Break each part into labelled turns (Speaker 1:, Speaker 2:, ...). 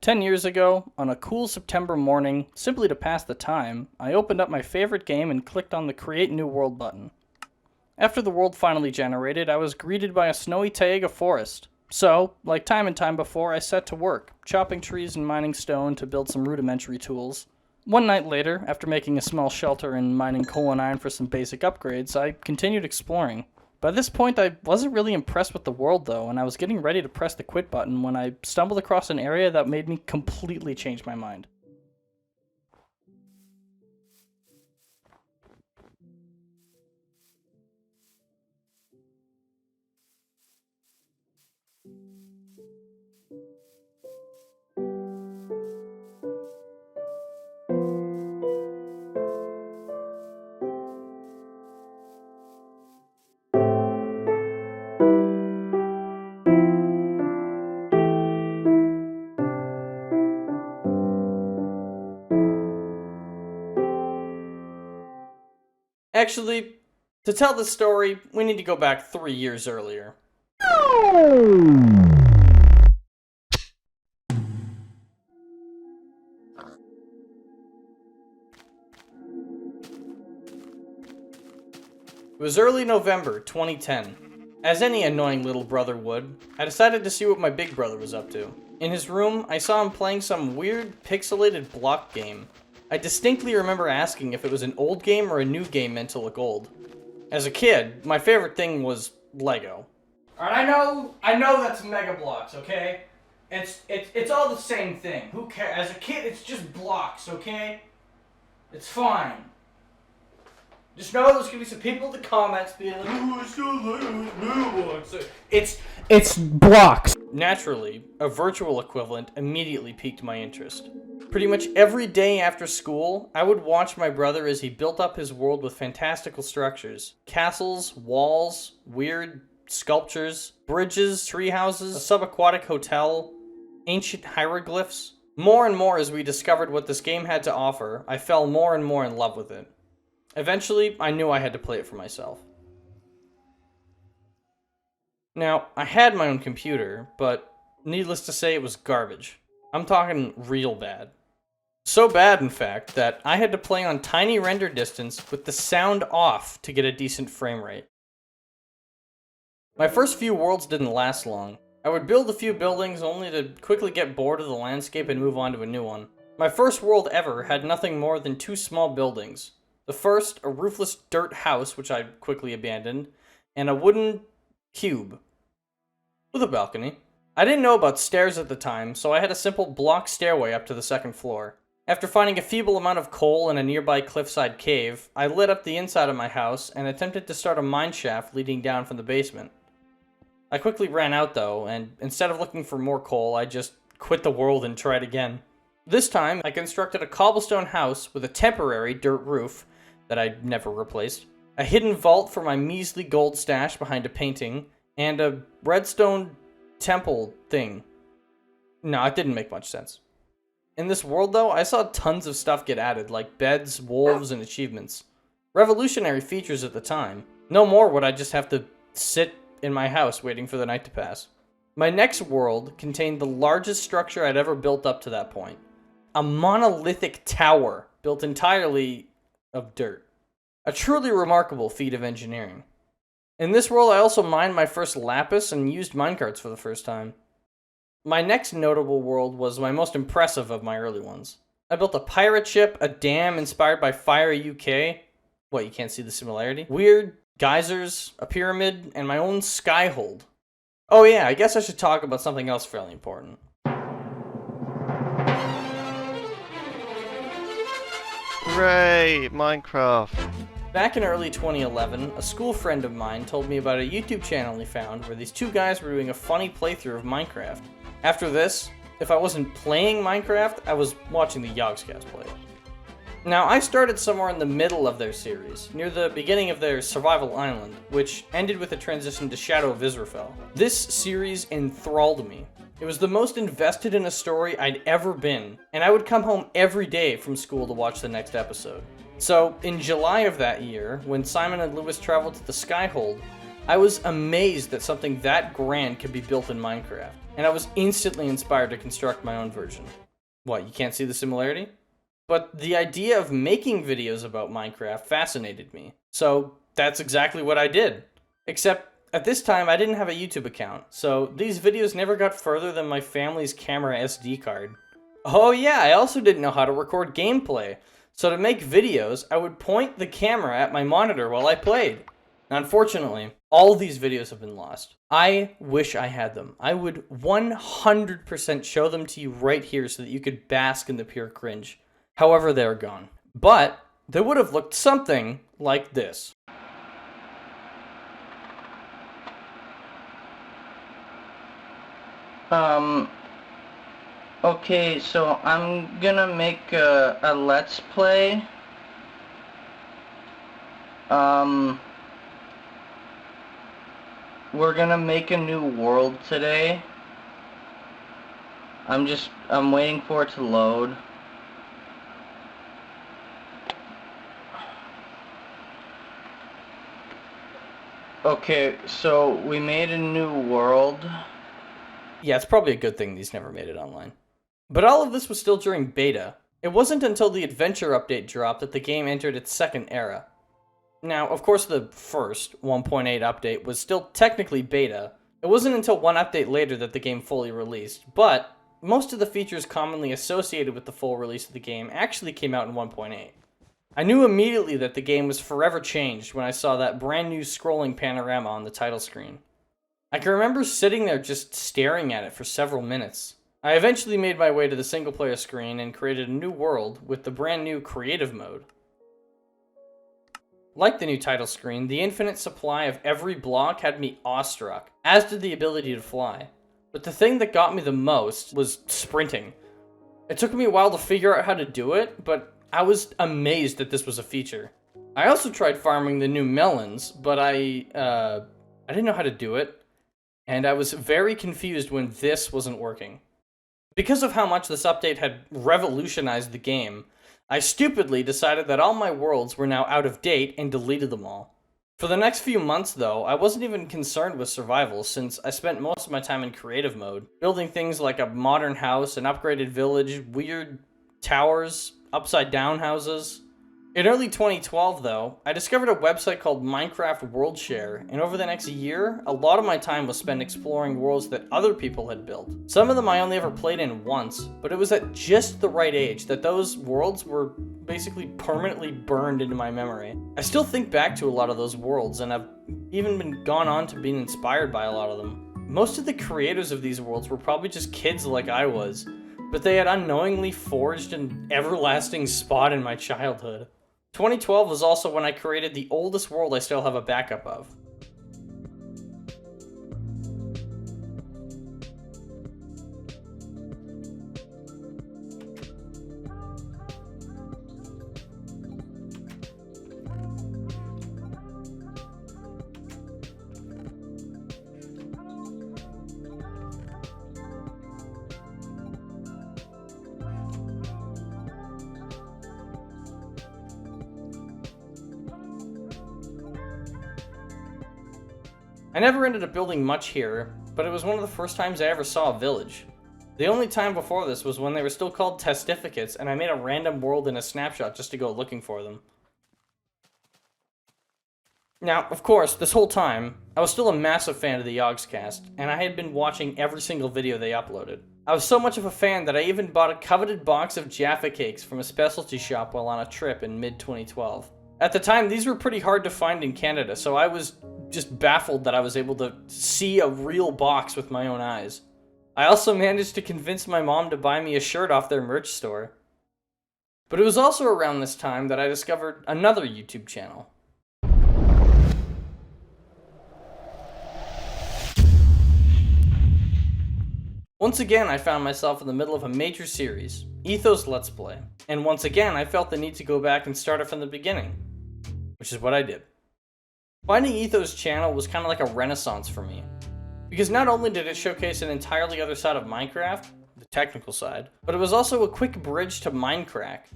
Speaker 1: 10 years ago, on a cool September morning, simply to pass the time, I opened up my favorite game and clicked on the Create New World button. After the world finally generated, I was greeted by a snowy taiga forest. So, like time and time before, I set to work, chopping trees and mining stone to build some rudimentary tools. One night later, after making a small shelter and mining coal and iron for some basic upgrades, I continued exploring. By this point, I wasn't really impressed with the world though, and I was getting ready to press the quit button when I stumbled across an area that made me completely change my mind. Actually, to tell this story, we need to go back 3 years earlier. It was early November 2010. As any annoying little brother would, I decided to see what my big brother was up to. In his room, I saw him playing some weird pixelated block game. I distinctly remember asking if it was an old game or a new game meant to look old. As a kid, my favorite thing was Lego. Alright, I know that's Mega Bloks, okay? It's all the same thing. Who cares? As a kid, it's just blocks, okay? It's fine. Just know there's gonna be some people in the comments being like, "Oh, it's still Mega Bloks." It's blocks. Naturally, a virtual equivalent immediately piqued my interest. Pretty much every day after school, I would watch my brother as he built up his world with fantastical structures. Castles, walls, weird sculptures, bridges, tree houses, a subaquatic hotel, ancient hieroglyphs. More and more as we discovered what this game had to offer, I fell more and more in love with it. Eventually, I knew I had to play it for myself. Now, I had my own computer, but needless to say, it was garbage. I'm talking real bad. So bad, in fact, that I had to play on tiny render distance with the sound off to get a decent frame rate. My first few worlds didn't last long. I would build a few buildings only to quickly get bored of the landscape and move on to a new one. My first world ever had nothing more than 2 small buildings. The first, a roofless dirt house, which I quickly abandoned, and a wooden cube with a balcony. I didn't know about stairs at the time, so I had a simple block stairway up to the 2nd floor. After finding a feeble amount of coal in a nearby cliffside cave, I lit up the inside of my house and attempted to start a mine shaft leading down from the basement. I quickly ran out though, and instead of looking for more coal, I just quit the world and tried again. This time, I constructed a cobblestone house with a temporary dirt roof that I never replaced, a hidden vault for my measly gold stash behind a painting, and a redstone temple thing. No, it didn't make much sense. In this world though, I saw tons of stuff get added, like beds, wolves, and achievements. Revolutionary features at the time. No more would I just have to sit in my house waiting for the night to pass. My next world contained the largest structure I'd ever built up to that point. A monolithic tower built entirely of dirt. A truly remarkable feat of engineering. In this world, I also mined my first lapis and used minecarts for the first time. My next notable world was my most impressive of my early ones. I built a pirate ship, a dam inspired by Fire UK. What, you can't see the similarity? Weird geysers, a pyramid, and my own skyhold. Oh yeah, I guess I should talk about something else fairly important.
Speaker 2: Hooray! Minecraft!
Speaker 1: Back in early 2011, a school friend of mine told me about a YouTube channel he found where these 2 guys were doing a funny playthrough of Minecraft. After this, if I wasn't playing Minecraft, I was watching the Yogscast play it. Now, I started somewhere in the middle of their series, near the beginning of their Survival Island, which ended with a transition to Shadow of Israfel. This series enthralled me. It was the most invested in a story I'd ever been, and I would come home every day from school to watch the next episode. So, in July of that year, when Simon and Lewis traveled to the Skyhold, I was amazed that something that grand could be built in Minecraft, and I was instantly inspired to construct my own version. What, you can't see the similarity? But the idea of making videos about Minecraft fascinated me, so that's exactly what I did. Except, at this time, I didn't have a YouTube account, so these videos never got further than my family's camera SD card. Oh yeah, I also didn't know how to record gameplay, so to make videos, I would point the camera at my monitor while I played. Unfortunately, all these videos have been lost. I wish I had them. I would 100% show them to you right here so that you could bask in the pure cringe. However, they're gone. But they would have looked something like this.
Speaker 3: Okay, so I'm gonna make a let's play. We're gonna make a new world today. I'm waiting for it to load. Okay, so we made a new world.
Speaker 1: Yeah, it's probably a good thing these never made it online. But all of this was still during beta. It wasn't until the Adventure update dropped that the game entered its second era. Now, of course, the first 1.8 update was still technically beta. It wasn't until one update later that the game fully released, but most of the features commonly associated with the full release of the game actually came out in 1.8. I knew immediately that the game was forever changed when I saw that brand new scrolling panorama on the title screen. I can remember sitting there just staring at it for several minutes. I eventually made my way to the single player screen and created a new world with the brand new creative mode. Like the new title screen, the infinite supply of every block had me awestruck, as did the ability to fly. But the thing that got me the most was sprinting. It took me a while to figure out how to do it, but I was amazed that this was a feature. I also tried farming the new melons, but I didn't know how to do it, and I was very confused when this wasn't working. Because of how much this update had revolutionized the game, I stupidly decided that all my worlds were now out of date and deleted them all. For the next few months though, I wasn't even concerned with survival since I spent most of my time in creative mode, building things like a modern house, an upgraded village, weird towers, upside down houses. In early 2012 though, I discovered a website called Minecraft World Share, and over the next year, a lot of my time was spent exploring worlds that other people had built. Some of them I only ever played in once, but it was at just the right age that those worlds were basically permanently burned into my memory. I still think back to a lot of those worlds, and I've even gone on to being inspired by a lot of them. Most of the creators of these worlds were probably just kids like I was, but they had unknowingly forged an everlasting spot in my childhood. 2012 was also when I created the oldest world I still have a backup of. I never ended up building much here, but it was one of the first times I ever saw a village. The only time before this was when they were still called testificates, and I made a random world in a snapshot just to go looking for them. Now, of course, this whole time, I was still a massive fan of the Yogscast, and I had been watching every single video they uploaded. I was so much of a fan that I even bought a coveted box of Jaffa Cakes from a specialty shop while on a trip in mid-2012. At the time, these were pretty hard to find in Canada, so I was just baffled that I was able to see a real box with my own eyes. I also managed to convince my mom to buy me a shirt off their merch store. But it was also around this time that I discovered another YouTube channel. Once again, I found myself in the middle of a major series, Ethos Let's Play, and once again I felt the need to go back and start it from the beginning, which is what I did. Finding Ethos' channel was kind of like a renaissance for me, because not only did it showcase an entirely other side of Minecraft, the technical side, but it was also a quick bridge to Minecraft.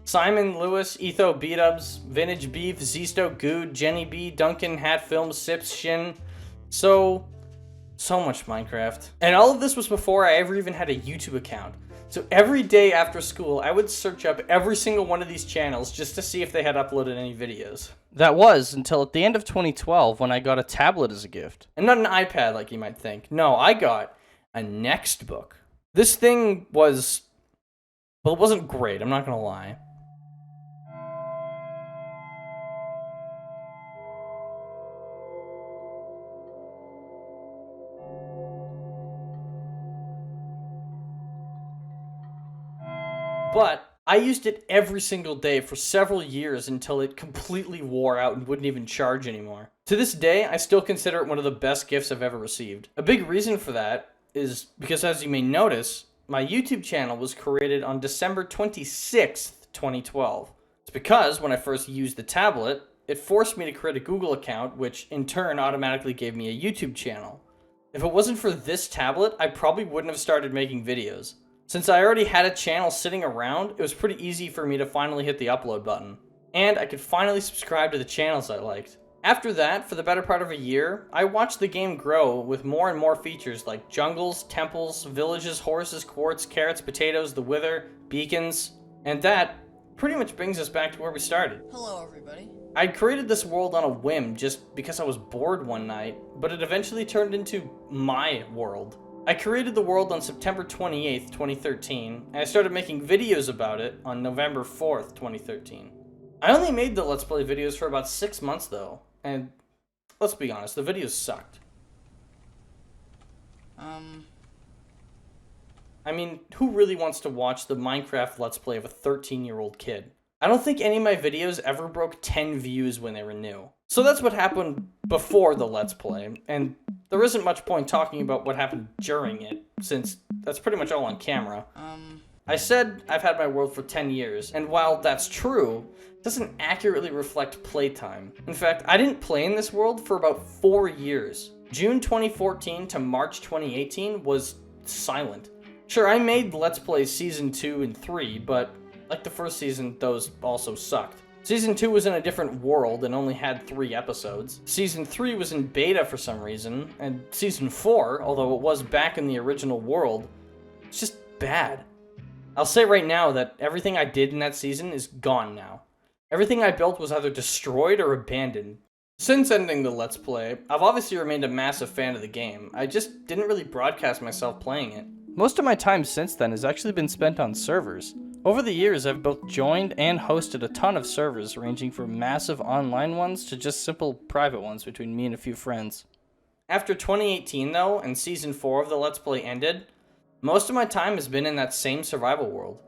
Speaker 1: Simon, Lewis, Etho, Beatubs, Vintage Beef, Zisto, Good, Jenny B, Duncan, Hat Films, Sips, Shin. So much Minecraft. And all of this was before I ever even had a YouTube account. So every day after school, I would search up every single one of these channels just to see if they had uploaded any videos. That was until at the end of 2012 when I got a tablet as a gift. And not an iPad like you might think. No, I got a Nextbook. This thing was, well, it wasn't great, I'm not gonna lie. But I used it every single day for several years until it completely wore out and wouldn't even charge anymore. To this day, I still consider it one of the best gifts I've ever received. A big reason for that is because, as you may notice, my YouTube channel was created on December 26th, 2012. It's because when I first used the tablet, it forced me to create a Google account, which in turn automatically gave me a YouTube channel. If it wasn't for this tablet, I probably wouldn't have started making videos. Since I already had a channel sitting around, it was pretty easy for me to finally hit the upload button. And I could finally subscribe to the channels I liked. After that, for the better part of a year, I watched the game grow with more and more features like jungles, temples, villages, horses, quartz, carrots, potatoes, the wither, beacons, and that pretty much brings us back to where we started.
Speaker 4: Hello, everybody.
Speaker 1: I created this world on a whim just because I was bored one night, but it eventually turned into my world. I created the world on September 28th, 2013, and I started making videos about it on November 4th, 2013. I only made the Let's Play videos for about 6 months though, and let's be honest, the videos sucked. I mean, who really wants to watch the Minecraft Let's Play of a 13-year-old kid? I don't think any of my videos ever broke 10 views when they were new. So that's what happened before the Let's Play, and there isn't much point talking about what happened during it, since that's pretty much all on camera. I said I've had my world for 10 years, and while that's true, it doesn't accurately reflect playtime. In fact, I didn't play in this world for about 4 years. June 2014 to March 2018 was silent. Sure, I made Let's Play Season 2 and 3, but like the first season, those also sucked. Season 2 was in a different world and only had 3 episodes. Season 3 was in beta for some reason, and Season 4, although it was back in the original world, it's just bad. I'll say right now that everything I did in that season is gone now. Everything I built was either destroyed or abandoned. Since ending the Let's Play, I've obviously remained a massive fan of the game. I just didn't really broadcast myself playing it. Most of my time since then has actually been spent on servers. Over the years, I've both joined and hosted a ton of servers, ranging from massive online ones to just simple private ones between me and a few friends. After 2018 though, and Season 4 of the Let's Play ended, most of my time has been in that same survival world.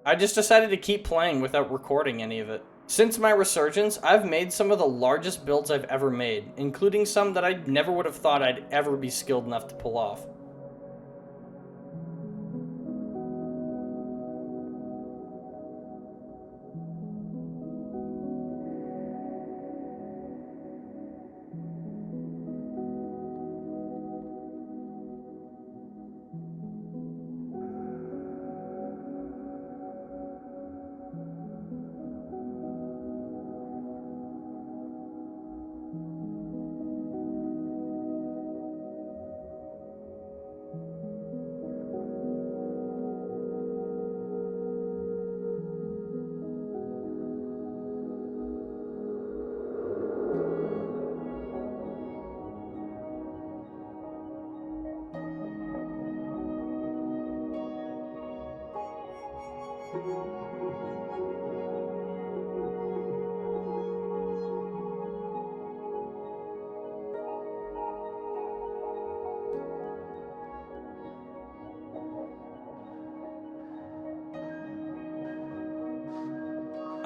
Speaker 1: I just decided to keep playing without recording any of it. Since my resurgence, I've made some of the largest builds I've ever made, including some that I never would have thought I'd ever be skilled enough to pull off.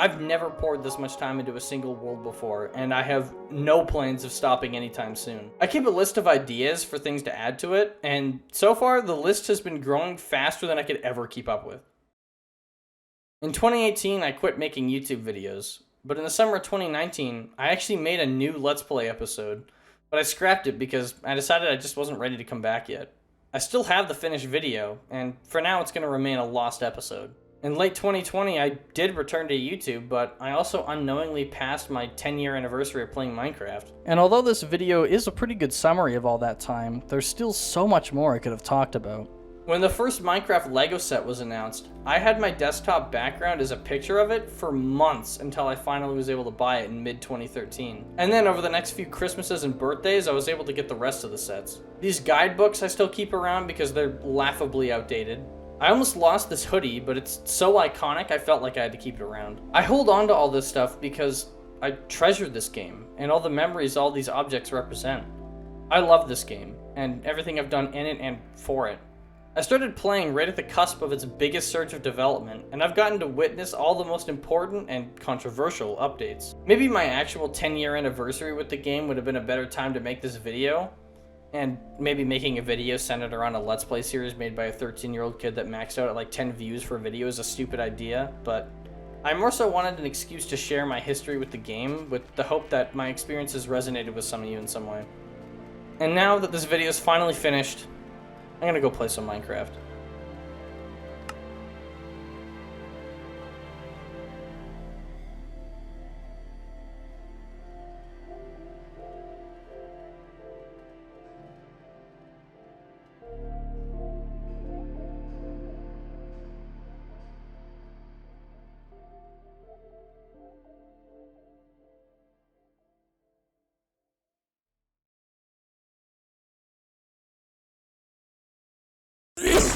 Speaker 1: I've never poured this much time into a single world before, and I have no plans of stopping anytime soon. I keep a list of ideas for things to add to it, and so far the list has been growing faster than I could ever keep up with. In 2018, I quit making YouTube videos, but in the summer of 2019, I actually made a new Let's Play episode, but I scrapped it because I decided I just wasn't ready to come back yet. I still have the finished video, and for now it's going to remain a lost episode. In late 2020, I did return to YouTube, but I also unknowingly passed my 10-year anniversary of playing Minecraft. And although this video is a pretty good summary of all that time, there's still so much more I could have talked about. When the first Minecraft Lego set was announced, I had my desktop background as a picture of it for months until I finally was able to buy it in mid-2013. And then over the next few Christmases and birthdays, I was able to get the rest of the sets. These guidebooks I still keep around because they're laughably outdated. I almost lost this hoodie, but it's so iconic I felt like I had to keep it around. I hold on to all this stuff because I treasure this game and all the memories all these objects represent. I love this game and everything I've done in it and for it. I started playing right at the cusp of its biggest surge of development, and I've gotten to witness all the most important and controversial updates. Maybe my actual 10-year anniversary with the game would have been a better time to make this video, and maybe making a video centered around a Let's Play series made by a 13-year-old kid that maxed out at like 10 views for a video is a stupid idea, but I more so wanted an excuse to share my history with the game with the hope that my experiences resonated with some of you in some way. And now that this video is finally finished, I'm gonna go play some Minecraft.